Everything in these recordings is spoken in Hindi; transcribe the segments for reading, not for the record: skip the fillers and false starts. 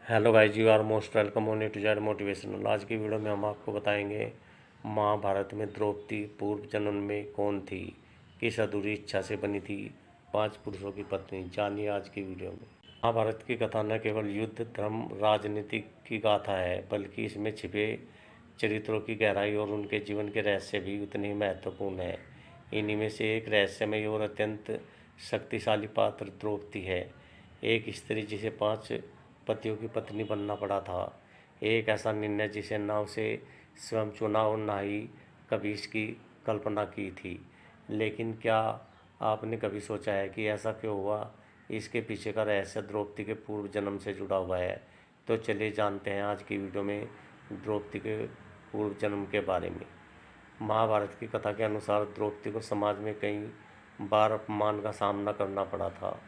Hello guys, you are most welcome on A to Z motivational. आज की वीडियो में हम आपको बताएंगे महाभारत में द्रौपदी पूर्व जन्म में कौन थी, किस अधूरी इच्छा से बनी थी 5 पुरुषों की पत्नी। जानिए आज की वीडियो में। महाभारत की कथा न केवल युद्ध, धर्म, राजनीति की गाथा है, बल्कि इसमें छिपे चरित्रों की गहराई और उनके जीवन के रहस्य भी उतने ही महत्वपूर्ण है। इन्हीं में से एक रहस्यमय और अत्यंत शक्तिशाली पात्र द्रौपदी है, एक स्त्री जिसे 5 पतियों की पत्नी बनना पड़ा था। एक ऐसा निर्णय जिसे ना उसे स्वयं चुना और ना ही कभी इसकी कल्पना की थी। लेकिन क्या आपने कभी सोचा है कि ऐसा क्यों हुआ? इसके पीछे का रहस्य द्रौपदी के पूर्व जन्म से जुड़ा हुआ है। तो चलिए जानते हैं आज की वीडियो में द्रौपदी के पूर्व जन्म के बारे में। महाभारत की कथा के अनुसार द्रौपदी को समाज में कई बार अपमान का सामना करना पड़ा था,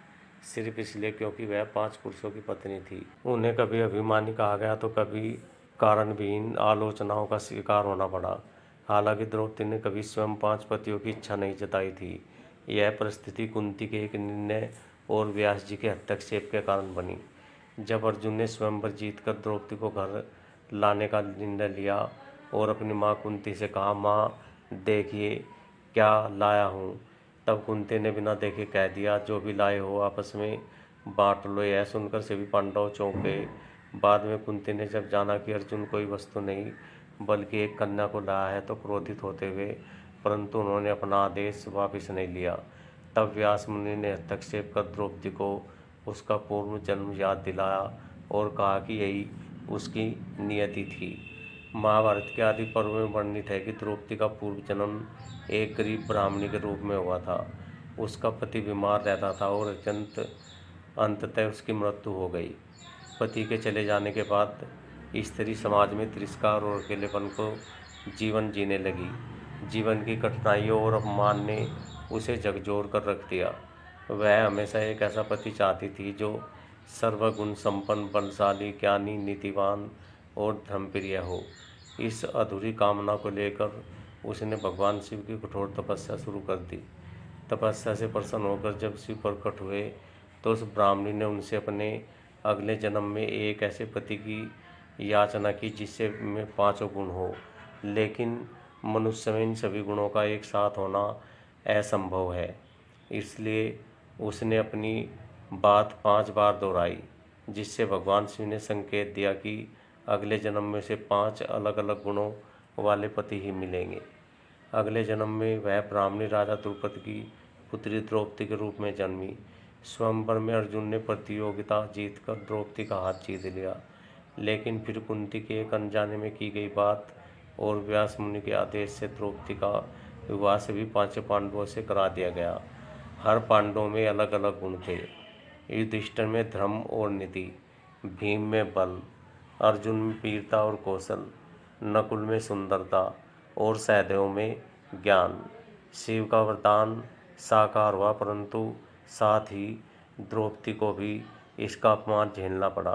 सिर्फ इसलिए क्योंकि वह 5 पुरुषों की पत्नी थी। उन्हें कभी अभिमानी कहा गया तो कभी कारणविहीन आलोचनाओं का शिकार होना पड़ा। हालांकि द्रौपदी ने कभी स्वयं 5 पतियों की इच्छा नहीं जताई थी। यह परिस्थिति कुंती के एक निर्णय और व्यास जी के हस्तक्षेप के कारण बनी। जब अर्जुन ने स्वयंवर जीतकर द्रौपदी को घर लाने का निर्णय लिया और अपनी माँ कुंती से कहा, माँ देखिए क्या लाया हूँ, तब कुंती ने बिना देखे कह दिया, जो भी लाए हो आपस में बांट लो। यह सुनकर सभी पांडव चौंके। बाद में कुंती ने जब जाना कि अर्जुन कोई वस्तु नहीं बल्कि एक कन्या को लाया है तो क्रोधित होते हुए, परंतु उन्होंने अपना आदेश वापस नहीं लिया। तब व्यास मुनि ने हस्तक्षेप कर द्रौपदी को उसका पूर्व जन्म याद दिलाया और कहा कि यही उसकी नियति थी। महाभारत के आदि पर्व में वर्णित है कि द्रौपदी का पूर्व जन्म एक गरीब ब्राह्मणी के रूप में हुआ था। उसका पति बीमार रहता था और अंततः उसकी मृत्यु हो गई। पति के चले जाने के बाद स्त्री समाज में तिरस्कार और अकेलेपन को जीवन जीने लगी। जीवन की कठिनाइयों और अपमान ने उसे झकझोर कर रख दिया। वह हमेशा एक ऐसा पति चाहती थी जो सर्वगुण संपन्न, बलशाली, ज्ञानी, नीतिवान और धर्मप्रिय हो। इस अधूरी कामना को लेकर उसने भगवान शिव की कठोर तपस्या शुरू कर दी। तपस्या से प्रसन्न होकर जब शिव प्रकट हुए तो उस ब्राह्मणी ने उनसे अपने अगले जन्म में एक ऐसे पति की याचना की जिससे में 5 गुण हो, लेकिन मनुष्य में इन सभी गुणों का एक साथ होना असंभव है। इसलिए उसने अपनी बात 5 बार दोहराई, जिससे भगवान शिव ने संकेत दिया कि अगले जन्म में से 5 अलग अलग गुणों वाले पति ही मिलेंगे। अगले जन्म में वह ब्राह्मणी राजा द्रुपद की पुत्री द्रौपदी के रूप में जन्मी। स्वयंवर में अर्जुन ने प्रतियोगिता जीतकर द्रौपदी का हाथ जीत लिया, लेकिन फिर कुंती के एक अनजाने में की गई बात और व्यास मुनि के आदेश से द्रौपदी का विवाह सभी 5 पांडवों से करा दिया गया। हर पांडवों में अलग अलग गुण थे। युधिष्ठिर में धर्म और नीति, भीम में बल, अर्जुन में वीरता और कौशल, नकुल में सुंदरता और सहदेव में ज्ञान। शिव का वरदान साकार हुआ, परंतु साथ ही द्रौपदी को भी इसका अपमान झेलना पड़ा।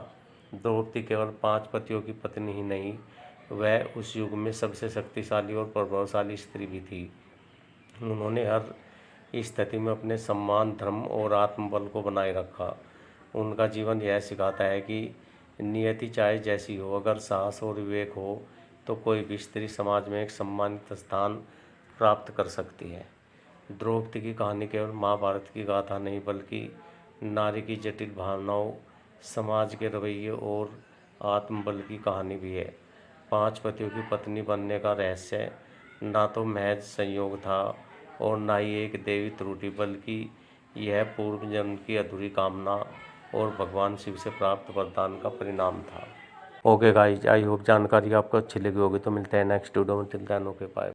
द्रौपदी केवल 5 पतियों की पत्नी ही नहीं, वह उस युग में सबसे शक्तिशाली और प्रभावशाली स्त्री भी थी। उन्होंने हर स्थिति में अपने सम्मान, धर्म और आत्मबल को बनाए रखा। उनका जीवन यह सिखाता है कि नियति चाहे जैसी हो, अगर साहस और विवेक हो तो कोई भी स्त्री समाज में एक सम्मानित स्थान प्राप्त कर सकती है। द्रौपदी की कहानी केवल महाभारत की गाथा नहीं, बल्कि नारी की जटिल भावनाओं, समाज के रवैये और आत्मबल की कहानी भी है। 5 पतियों की पत्नी बनने का रहस्य ना तो महज संयोग था और ना ही एक दैवी त्रुटि, बल्कि यह पूर्व जन्म की अधूरी कामना और भगवान शिव से प्राप्त वरदान का परिणाम था। ओके गाइज, आई होप जानकारी आपको अच्छी लगी होगी। तो मिलते हैं नेक्स्ट वीडियो में। Till then okay bye.